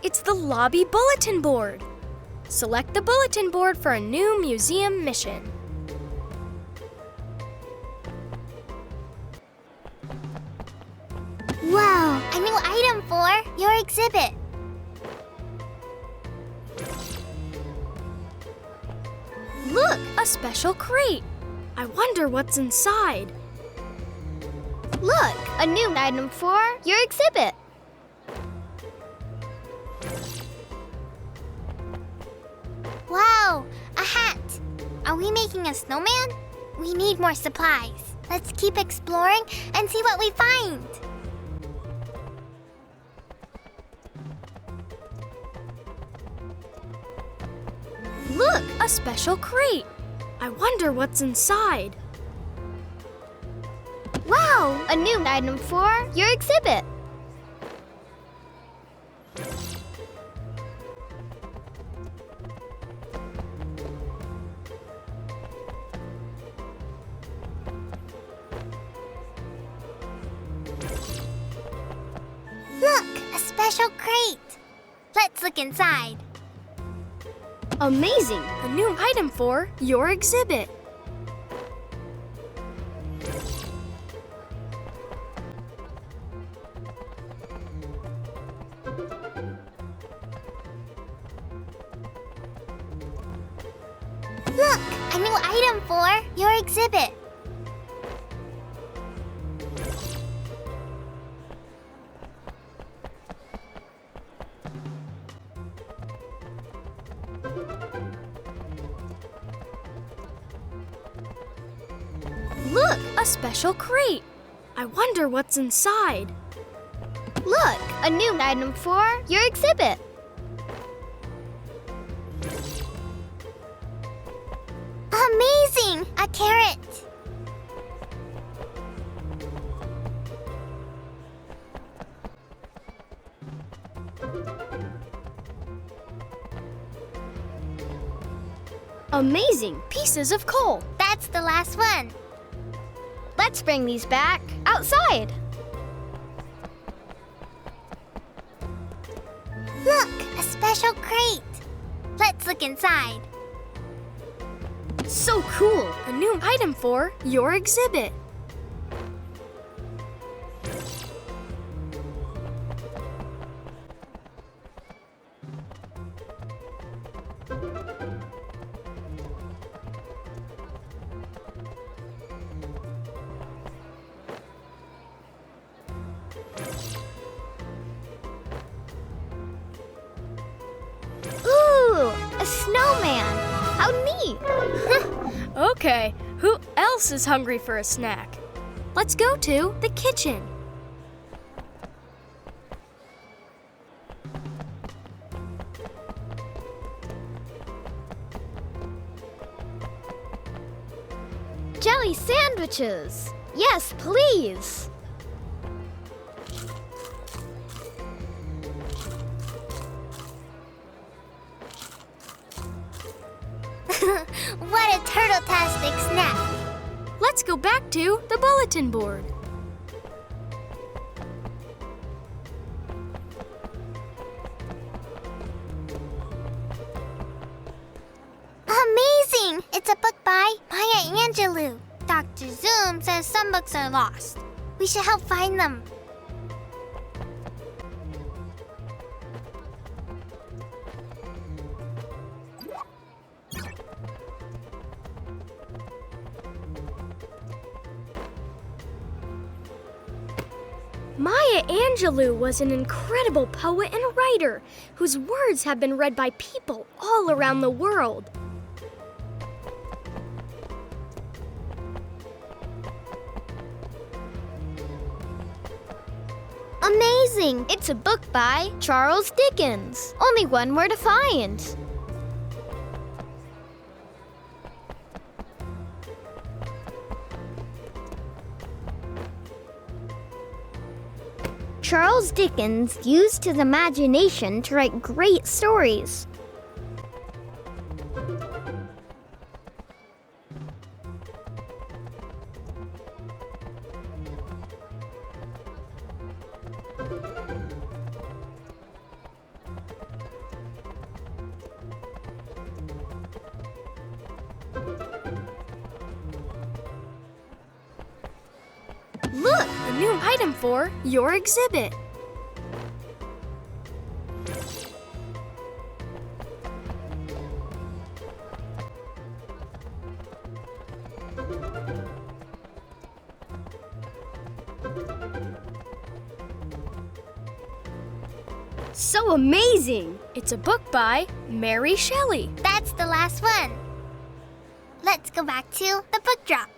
It's the lobby bulletin board. Select the bulletin board for a new museum mission. Wow, a new item for your exhibit. Look, a special crate. I wonder what's inside. Look, a new item for your exhibit. Wow, a hat. Are we making a snowman? We need more supplies. Let's keep exploring and see what we find. Look, a special crate. I wonder what's inside. Wow, a new item for your exhibit. Look, a special crate. Let's look inside. Amazing! A new item for your exhibit. Look, a new item for your exhibit. Look, a special crate. I wonder what's inside. Look, a new item for your exhibit. Amazing! A carrot. Amazing pieces of coal. That's the last one. Let's bring these back outside. Look, a special crate. Let's look inside. So cool! A new item for your exhibit. Ooh, a snowman. How neat. Okay, who else is hungry for a snack? Let's go to the kitchen. Jelly sandwiches. Yes, please. What a turtle-tastic snack. Let's go back to the bulletin board. Amazing! It's a book by Maya Angelov. Dr. Zoom says some books are lost. We should help find them. Maya Angelou was an incredible poet and writer whose words have been read by people all around the world. Amazing! It's a book by Charles Dickens. Only one more to find. Charles Dickens used his imagination to write great stories. new item for your exhibit. So amazing! It's a book by Mary Shelley. That's the last one. Let's go back to the book drop.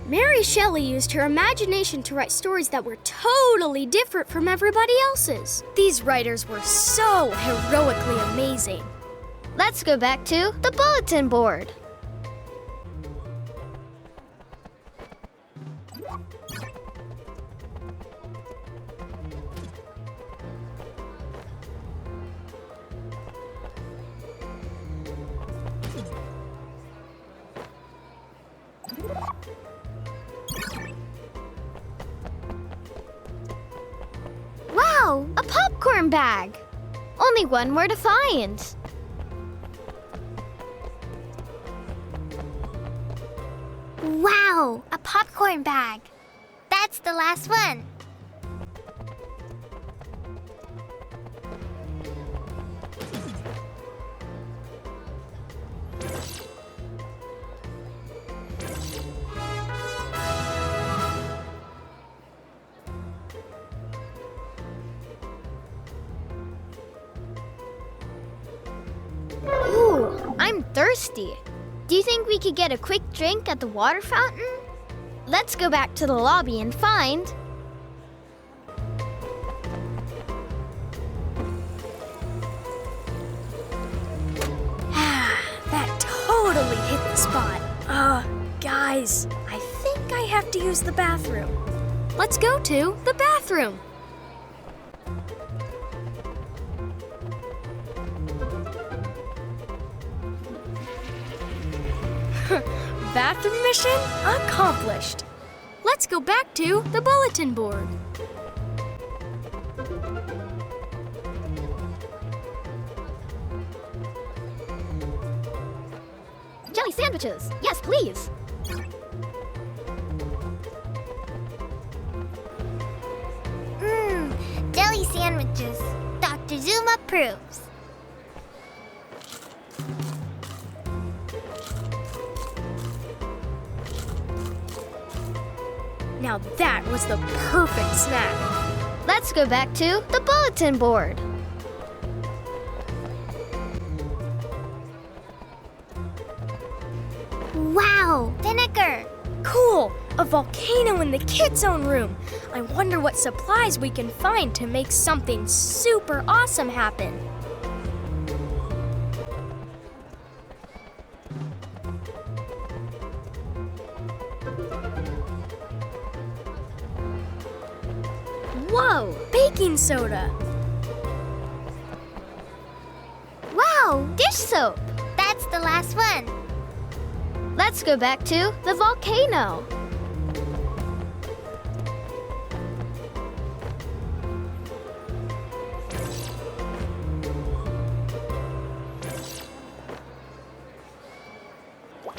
Mary Shelley used her imagination to write stories that were totally different from everybody else's. These writers were so heroically amazing. Let's go back to the bulletin board. Wow! A popcorn bag. Only one more to find. Wow! A popcorn bag. That's the last one. Ooh, I'm thirsty. Do you think we could get a quick drink at the water fountain? Let's go back to the lobby and find... That totally hit the spot. Guys, I think I have to use the bathroom. Let's go to the bathroom. Bathroom mission accomplished. Let's go back to the bulletin board. Jelly sandwiches. Yes, please. Jelly sandwiches. Dr. Zoom approves. Now that was the perfect snack. Let's go back to the bulletin board. Wow! Vinegar! Cool! A volcano in the kids' own room. I wonder what supplies we can find to make something super awesome happen. Whoa! Baking soda! Wow! Dish soap. That's the last one. Let's go back to the volcano.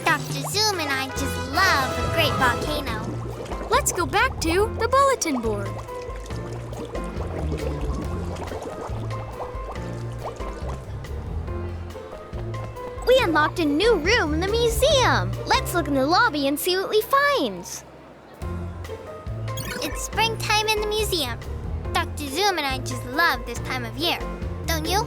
Dr. Zoom and I just love the Great Volcano. Let's go back to the bulletin board. We unlocked a new room in the museum. Let's look in the lobby and see what we find. It's springtime in the museum. Dr. Zoom and I just love this time of year. Don't you?